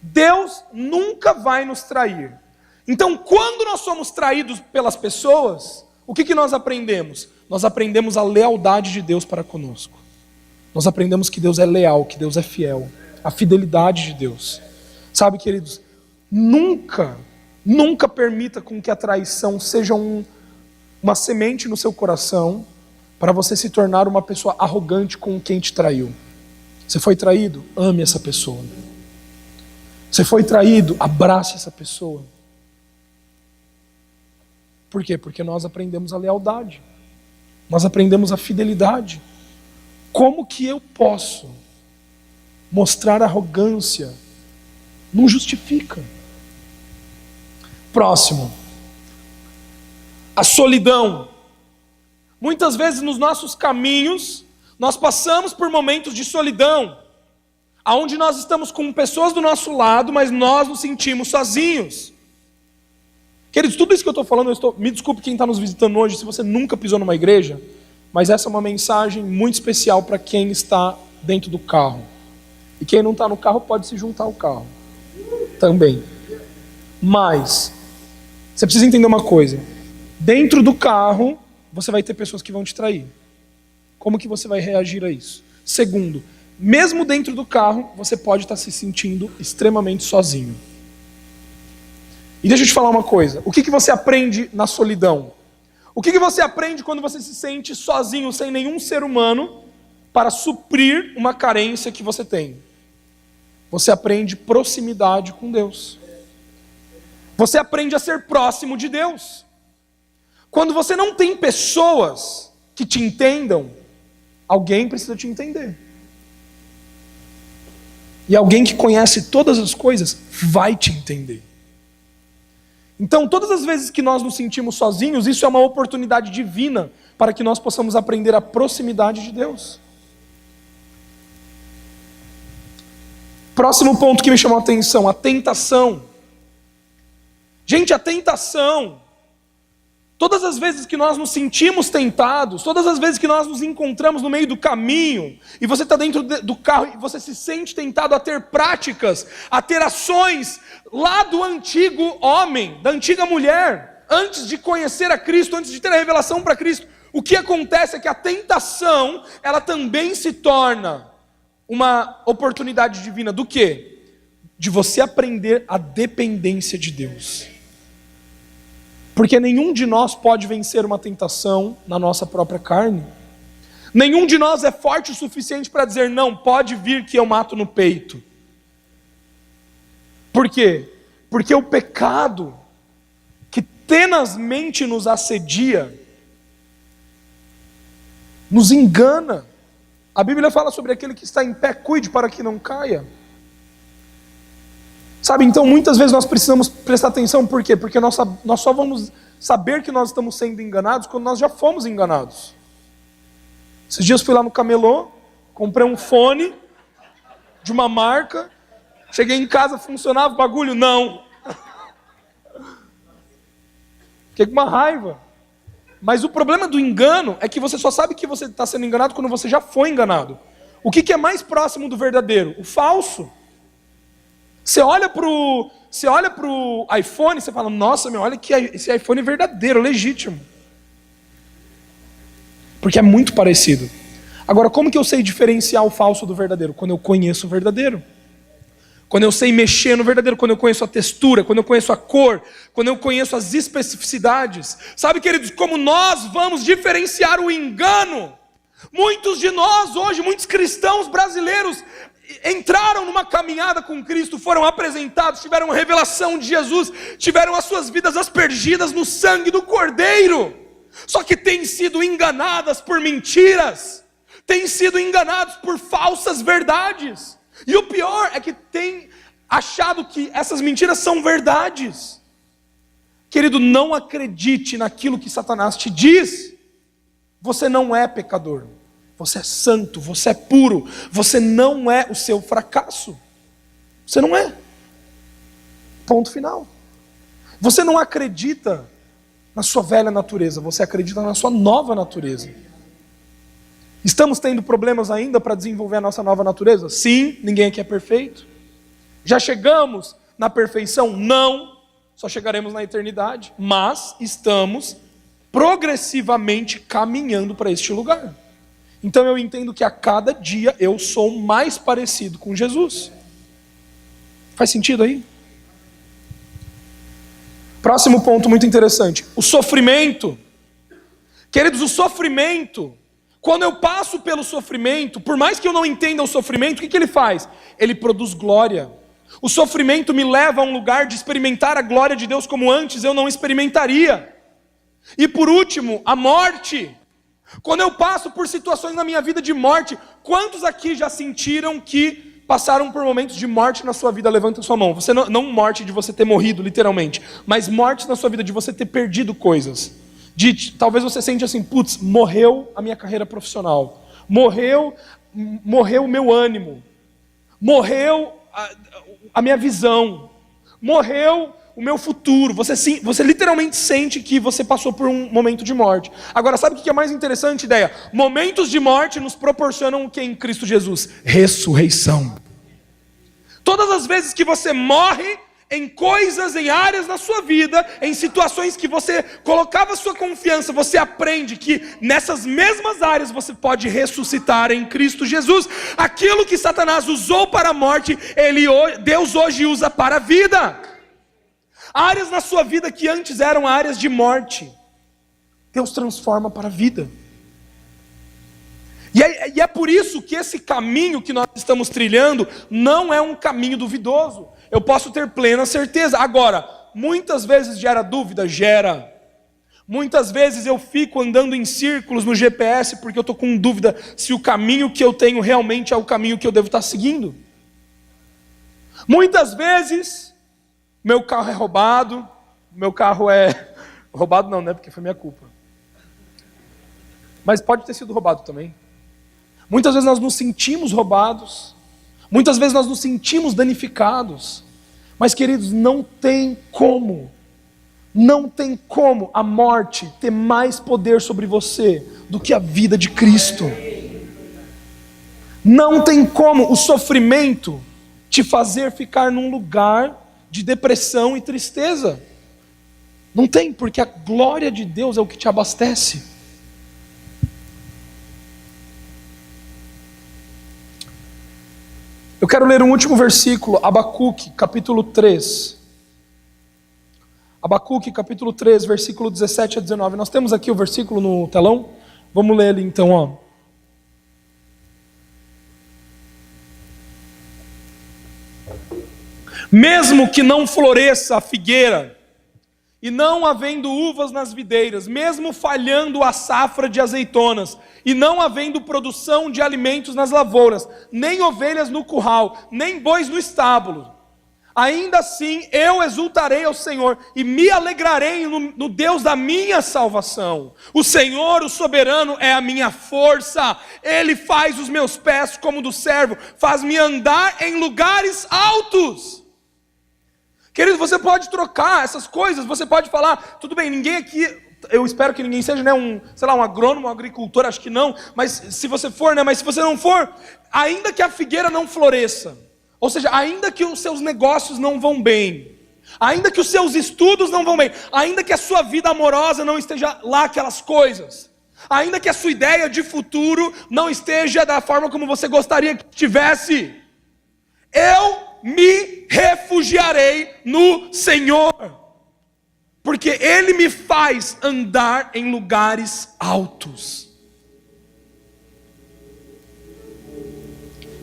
Deus nunca vai nos trair. Então, quando nós somos traídos pelas pessoas, o que nós aprendemos? Nós aprendemos a lealdade de Deus para conosco. Nós aprendemos que Deus é leal, que Deus é fiel. A fidelidade de Deus. Sabe, queridos, nunca permita com que a traição seja uma semente no seu coração para você se tornar uma pessoa arrogante com quem te traiu. Você foi traído? Ame essa pessoa. Você foi traído? Abrace essa pessoa. Por quê? Porque nós aprendemos a lealdade. Nós aprendemos a fidelidade. Como que eu posso mostrar arrogância? Não justifica. Próximo. A solidão. Muitas vezes nos nossos caminhos, nós passamos por momentos de solidão, onde nós estamos com pessoas do nosso lado, mas nós nos sentimos sozinhos. Queridos, tudo isso que eu estou falando, me desculpe quem está nos visitando hoje, se você nunca pisou numa igreja, mas essa é uma mensagem muito especial para quem está dentro do carro. E quem não está no carro pode se juntar ao carro também. Mas, você precisa entender uma coisa. Dentro do carro, você vai ter pessoas que vão te trair. Como que você vai reagir a isso? Segundo, mesmo dentro do carro, você pode estar se sentindo extremamente sozinho. E deixa eu te falar uma coisa. O que você aprende na solidão? O que você aprende quando você se sente sozinho, sem nenhum ser humano, para suprir uma carência que você tem? Você aprende proximidade com Deus. Você aprende a ser próximo de Deus. Quando você não tem pessoas que te entendam, alguém precisa te entender. E alguém que conhece todas as coisas vai te entender. Então, todas as vezes que nós nos sentimos sozinhos, isso é uma oportunidade divina para que nós possamos aprender a proximidade de Deus. Próximo ponto que me chamou a atenção, a tentação. Gente, a tentação Todas as vezes que nós nos sentimos tentados, todas as vezes que nós nos encontramos no meio do caminho, e você está dentro do carro e você se sente tentado a ter práticas, a ter ações lá do antigo homem, da antiga mulher, antes de conhecer a Cristo, antes de ter a revelação para Cristo, o que acontece é que a tentação, ela também se torna uma oportunidade divina do quê? De você aprender a dependência de Deus. Porque nenhum de nós pode vencer uma tentação na nossa própria carne. Nenhum de nós é forte o suficiente para dizer, não, pode vir que eu mato no peito. Por quê? Porque o pecado que tenazmente nos assedia, nos engana. A Bíblia fala sobre aquele que está em pé, cuide para que não caia. Sabe, então muitas vezes nós precisamos prestar atenção, por quê? Porque nós só vamos saber que nós estamos sendo enganados quando nós já fomos enganados. Esses dias fui lá no camelô, comprei um fone de uma marca, cheguei em casa, funcionava o bagulho? Não. Fiquei com uma raiva. Mas o problema do engano é que você só sabe que você está sendo enganado quando você já foi enganado. O que é mais próximo do verdadeiro? O falso. Você olha pro iPhone e você fala, nossa, meu, olha que esse iPhone é verdadeiro, legítimo. Porque é muito parecido. Agora, como que eu sei diferenciar o falso do verdadeiro? Quando eu conheço o verdadeiro. Quando eu sei mexer no verdadeiro, quando eu conheço a textura, quando eu conheço a cor, quando eu conheço as especificidades. Sabe, queridos, como nós vamos diferenciar o engano? Muitos de nós hoje, muitos cristãos brasileiros, entraram numa caminhada com Cristo, foram apresentados, tiveram revelação de Jesus, tiveram as suas vidas aspergidas no sangue do Cordeiro, só que têm sido enganadas por mentiras, têm sido enganados por falsas verdades, e o pior é que têm achado que essas mentiras são verdades. Querido, não acredite naquilo que Satanás te diz. Você não é pecador. Você é santo, você é puro, você não é o seu fracasso. Você não é. Ponto final. Você não acredita na sua velha natureza, você acredita na sua nova natureza. Estamos tendo problemas ainda para desenvolver a nossa nova natureza? Sim, ninguém aqui é perfeito. Já chegamos na perfeição? Não, só chegaremos na eternidade. Mas estamos progressivamente caminhando para este lugar. Então eu entendo que a cada dia eu sou mais parecido com Jesus. Faz sentido aí? Próximo ponto muito interessante. O sofrimento. Queridos, o sofrimento, quando eu passo pelo sofrimento, por mais que eu não entenda o sofrimento, o que ele faz? Ele produz glória. O sofrimento me leva a um lugar de experimentar a glória de Deus como antes eu não experimentaria. E por último, a morte. Quando eu passo por situações na minha vida de morte, quantos aqui já sentiram que passaram por momentos de morte na sua vida? Levanta a sua mão. Você não morte de você ter morrido, literalmente, mas morte na sua vida de você ter perdido coisas. Talvez você sente assim, putz, morreu a minha carreira profissional, morreu o meu ânimo, morreu a minha visão, morreu o meu futuro. Você literalmente sente que você passou por um momento de morte. Agora, sabe o que é mais interessante, ideia? Momentos de morte nos proporcionam o que em Cristo Jesus? Ressurreição. Todas as vezes que você morre em coisas, em áreas na sua vida, em situações que você colocava sua confiança, você aprende que nessas mesmas áreas você pode ressuscitar em Cristo Jesus. Aquilo que Satanás usou para a morte, Deus hoje usa para a vida. Áreas na sua vida que antes eram áreas de morte, Deus transforma para a vida. E é por isso que esse caminho que nós estamos trilhando não é um caminho duvidoso. Eu posso ter plena certeza. Agora, muitas vezes gera dúvida? Gera. Muitas vezes eu fico andando em círculos no GPS porque eu estou com dúvida se o caminho que eu tenho realmente é o caminho que eu devo estar seguindo. Muitas vezes meu carro é roubado, meu carro é... Roubado não, né? Porque foi minha culpa. Mas pode ter sido roubado também. Muitas vezes nós nos sentimos roubados. Muitas vezes nós nos sentimos danificados. Mas, queridos, não tem como Não tem como a morte ter mais poder sobre você do que a vida de Cristo. Não tem como o sofrimento te fazer ficar num lugar de depressão e tristeza. Não tem, porque a glória de Deus é o que te abastece. Eu quero ler um último versículo, Abacuque, capítulo 3. Abacuque, capítulo 3, versículo 17 a 19. Nós temos aqui o versículo no telão. Vamos ler ele então, ó. Mesmo que não floresça a figueira, e não havendo uvas nas videiras, mesmo falhando a safra de azeitonas, e não havendo produção de alimentos nas lavouras, nem ovelhas no curral, nem bois no estábulo, ainda assim eu exultarei ao Senhor, e me alegrarei no Deus da minha salvação. O Senhor, o soberano, é a minha força. Ele faz os meus pés como do servo, faz-me andar em lugares altos. Querido, você pode trocar essas coisas, você pode falar, tudo bem, ninguém aqui, eu espero que ninguém seja, um agrônomo, um agricultor, acho que não, mas se você for, mas se você não for, ainda que a figueira não floresça, ou seja, ainda que os seus negócios não vão bem, ainda que os seus estudos não vão bem, ainda que a sua vida amorosa não esteja lá aquelas coisas, ainda que a sua ideia de futuro não esteja da forma como você gostaria que tivesse, eu me refugiarei no Senhor, porque Ele me faz andar em lugares altos.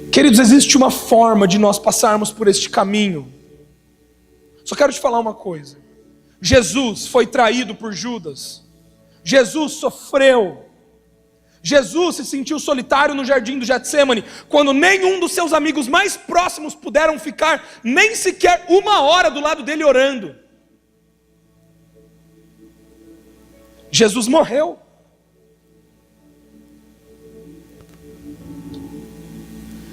Queridos, existe uma forma de nós passarmos por este caminho. Só quero te falar uma coisa. Jesus foi traído por Judas. Jesus sofreu. Jesus se sentiu solitário no jardim do Getsemane, quando nenhum dos seus amigos mais próximos puderam ficar nem sequer 1 hora do lado dele orando. Jesus morreu.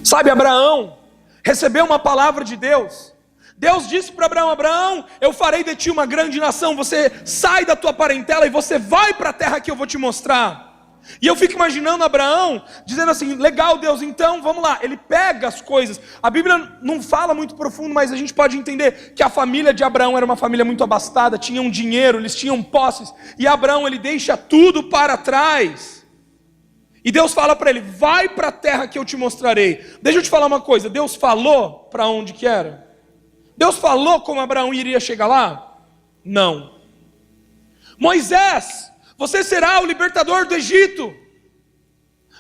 Sabe, Abraão recebeu uma palavra de Deus. Deus disse para Abraão: Abraão, eu farei de ti uma grande nação, você sai da tua parentela e você vai para a terra que eu vou te mostrar. E eu fico imaginando Abraão dizendo assim: legal, Deus, então vamos lá. Ele pega as coisas, a Bíblia não fala muito profundo, mas a gente pode entender que a família de Abraão era uma família muito abastada, tinham dinheiro, eles tinham posses, e Abraão, ele deixa tudo para trás, e Deus fala para ele: vai para a terra que eu te mostrarei. Deixa eu te falar uma coisa, Deus falou para onde que era? Deus falou como Abraão iria chegar lá? Não. Moisés, você será o libertador do Egito.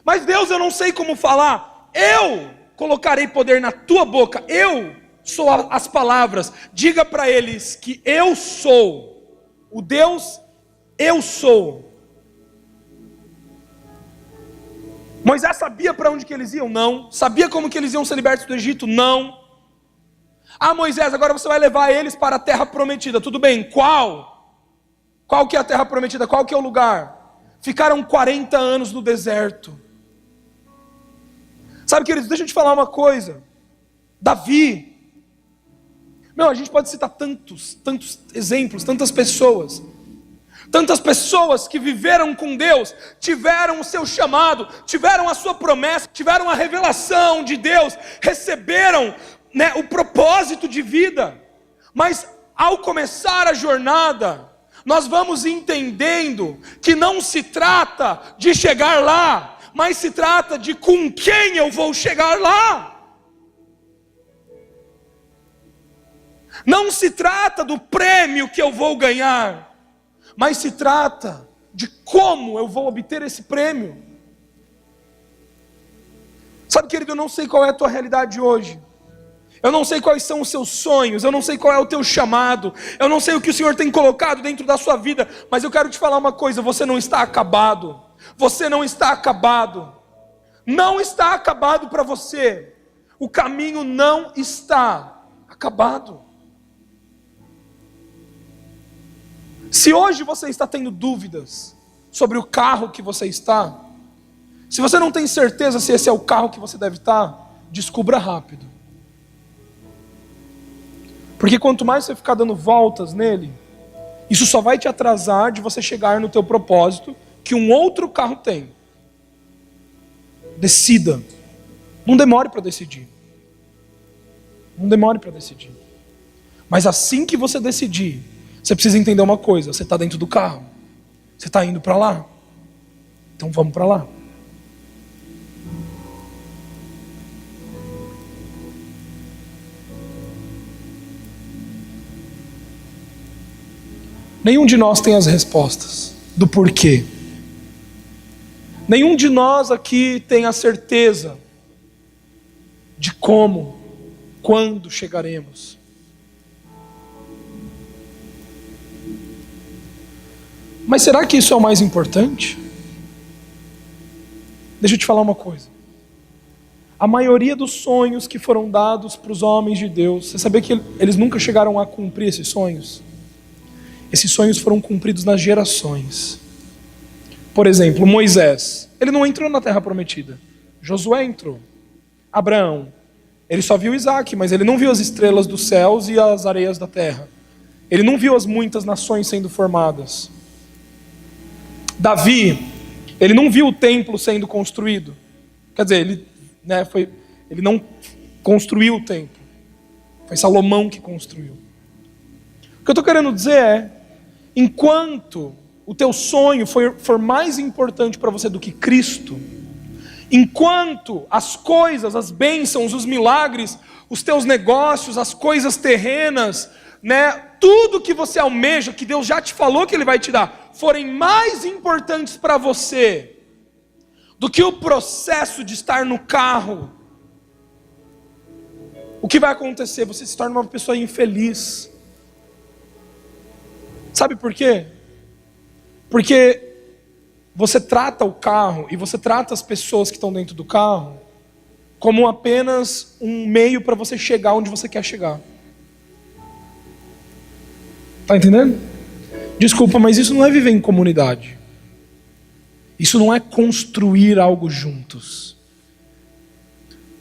Mas Deus, eu não sei como falar. Eu colocarei poder na tua boca. Eu sou as palavras. Diga para eles que eu sou o Deus, eu sou. Moisés sabia para onde que eles iam? Não. Sabia como que eles iam ser libertos do Egito? Não. Ah, Moisés, agora você vai levar eles para a terra prometida. Tudo bem, qual? Qual que é a terra prometida? Qual que é o lugar? Ficaram 40 anos no deserto. Sabe, queridos, deixa eu te falar uma coisa. Davi. A gente pode citar tantos exemplos, tantas pessoas. Tantas pessoas que viveram com Deus, tiveram o seu chamado, tiveram a sua promessa, tiveram a revelação de Deus, receberam, o propósito de vida. Mas ao começar a jornada, nós vamos entendendo que não se trata de chegar lá, mas se trata de com quem eu vou chegar lá. Não se trata do prêmio que eu vou ganhar, mas se trata de como eu vou obter esse prêmio. Sabe, querido, eu não sei qual é a tua realidade hoje. Eu não sei quais são os seus sonhos, eu não sei qual é o teu chamado, eu não sei o que o Senhor tem colocado dentro da sua vida, mas eu quero te falar uma coisa: você não está acabado, você não está acabado, não está acabado para você, o caminho não está acabado. Se hoje você está tendo dúvidas sobre o carro que você está, se você não tem certeza se esse é o carro que você deve estar, descubra rápido. Porque quanto mais você ficar dando voltas nele, Isso só vai te atrasar de você chegar no teu propósito que um outro carro tem. Decida. Não demore para decidir. Não demore para decidir. Mas assim que você decidir, você precisa entender uma coisa: você está dentro do carro, você está indo para lá, então vamos para lá. Nenhum de nós tem as respostas do porquê. Nenhum de nós aqui tem a certeza de como, quando chegaremos. Mas será que isso é o mais importante? Deixa eu te falar uma coisa. A maioria dos sonhos que foram dados para os homens de Deus, você sabia que eles nunca chegaram a cumprir esses sonhos? Esses sonhos foram cumpridos nas gerações. Por exemplo, Moisés, ele não entrou na terra prometida. Josué entrou. Abraão, ele só viu Isaac, mas ele não viu as estrelas dos céus e as areias da terra. Ele não viu as muitas nações sendo formadas. Davi, ele não viu o templo sendo construído. Quer dizer, ele não construiu o templo. Foi Salomão que construiu. O que eu estou querendo dizer é, enquanto o teu sonho for mais importante para você do que Cristo, enquanto as coisas, as bênçãos, os milagres, os teus negócios, as coisas terrenas, tudo que você almeja, que Deus já te falou que Ele vai te dar, forem mais importantes para você do que o processo de estar no carro, o que vai acontecer? Você se torna uma pessoa infeliz. Sabe por quê? Porque você trata o carro e você trata as pessoas que estão dentro do carro como apenas um meio para você chegar onde você quer chegar. Tá entendendo? Desculpa, mas isso não é viver em comunidade. Isso não é construir algo juntos.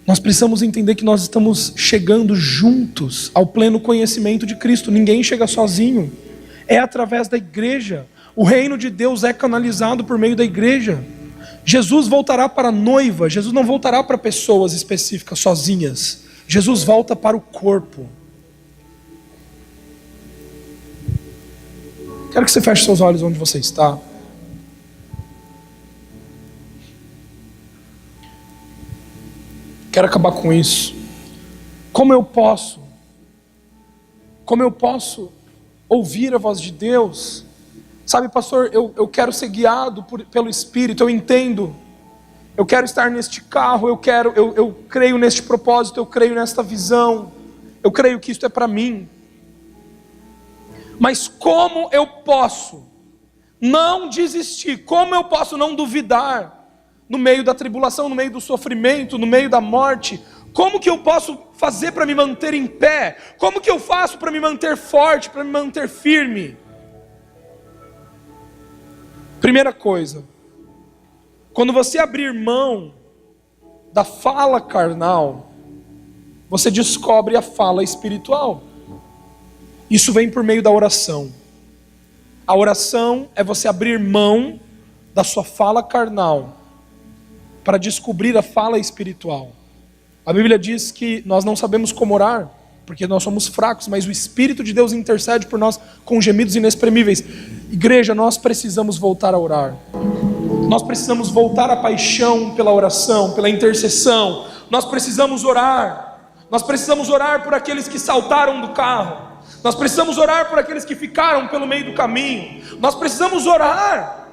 Nós precisamos entender que nós estamos chegando juntos ao pleno conhecimento de Cristo. Ninguém chega sozinho. É através da igreja. O reino de Deus é canalizado por meio da igreja. Jesus voltará para a noiva. Jesus não voltará para pessoas específicas sozinhas. Jesus volta para o corpo. Quero que você feche seus olhos onde você está. Quero acabar com isso. Como eu posso ouvir a voz de Deus? Sabe, pastor, eu quero ser guiado pelo Espírito, eu entendo. Eu quero estar neste carro, eu creio neste propósito, eu creio nesta visão. Eu creio que isto é para mim. Mas como eu posso não desistir? Como eu posso não duvidar? No meio da tribulação, no meio do sofrimento, no meio da morte, como que eu posso fazer para me manter em pé? Como que eu faço para me manter forte, para me manter firme? Primeira coisa, quando você abrir mão da fala carnal, você descobre a fala espiritual. Isso vem por meio da oração. A oração é você abrir mão da sua fala carnal para descobrir a fala espiritual. A Bíblia diz que nós não sabemos como orar, porque nós somos fracos, mas o Espírito de Deus intercede por nós com gemidos inexprimíveis. Igreja, nós precisamos voltar a orar. Nós precisamos voltar à paixão pela oração, pela intercessão. Nós precisamos orar. Nós precisamos orar por aqueles que saltaram do carro. Nós precisamos orar por aqueles que ficaram pelo meio do caminho. Nós precisamos orar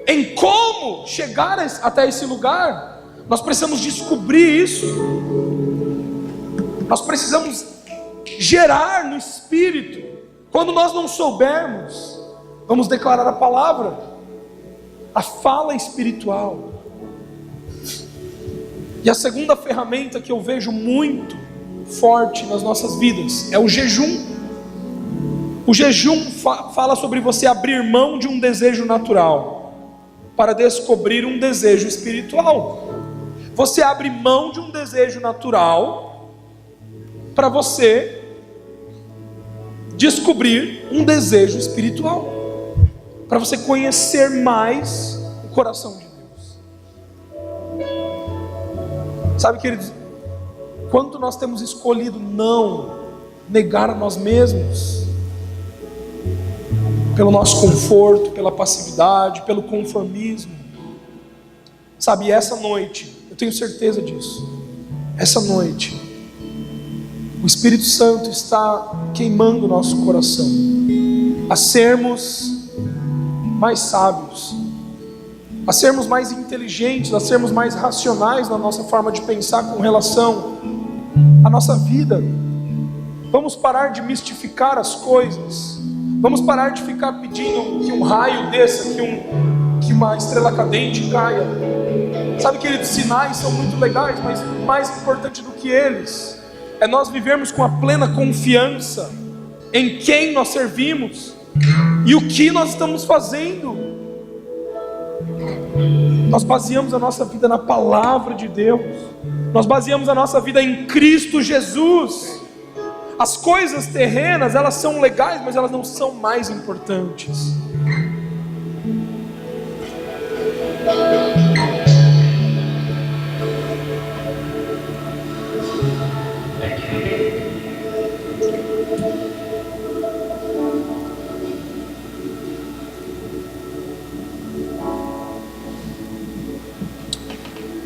em como chegar até esse lugar. Nós precisamos descobrir isso. Nós precisamos gerar no Espírito. Quando nós não soubermos, vamos declarar a palavra, a fala espiritual. E a segunda ferramenta que eu vejo muito forte nas nossas vidas é o jejum. O jejum fala sobre você abrir mão de um desejo natural para descobrir um desejo espiritual. Você abre mão de um desejo natural para você descobrir um desejo espiritual, para você conhecer mais o coração de Deus. Sabe, queridos, quanto nós temos escolhido não negar a nós mesmos, pelo nosso conforto, pela passividade, pelo conformismo. Sabe, essa noite, eu tenho certeza disso, essa noite, o Espírito Santo está queimando o nosso coração, a sermos mais sábios, a sermos mais inteligentes, a sermos mais racionais na nossa forma de pensar com relação à nossa vida. Vamos parar de mistificar as coisas, vamos parar de ficar pedindo que um raio desça, que uma estrela cadente caia. Sabe, queridos, sinais são muito legais, mas mais importante do que eles é nós vivermos com a plena confiança em quem nós servimos e o que nós estamos fazendo. Nós baseamos a nossa vida na palavra de Deus, nós baseamos a nossa vida em Cristo Jesus. As coisas terrenas, elas são legais, mas elas não são mais importantes.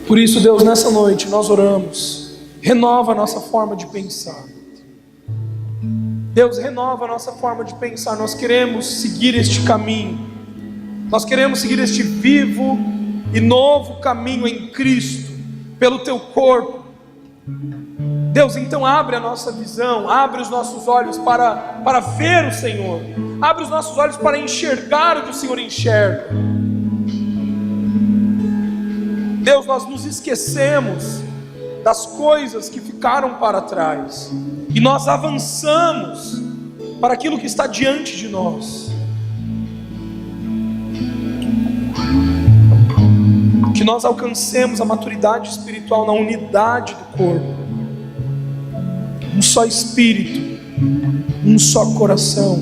Por isso, Deus, nessa noite nós oramos, renova a nossa forma de pensar. Deus, renova a nossa forma de pensar. Nós queremos seguir este caminho, nós queremos seguir este vivo e novo caminho em Cristo, pelo Teu corpo. Deus, então abre a nossa visão, abre os nossos olhos para ver o Senhor, abre os nossos olhos para enxergar o que o Senhor enxerga. Deus, nós nos esquecemos das coisas que ficaram para trás e nós avançamos para aquilo que está diante de nós. Que nós alcancemos a maturidade espiritual na unidade do corpo, um só espírito, um só coração,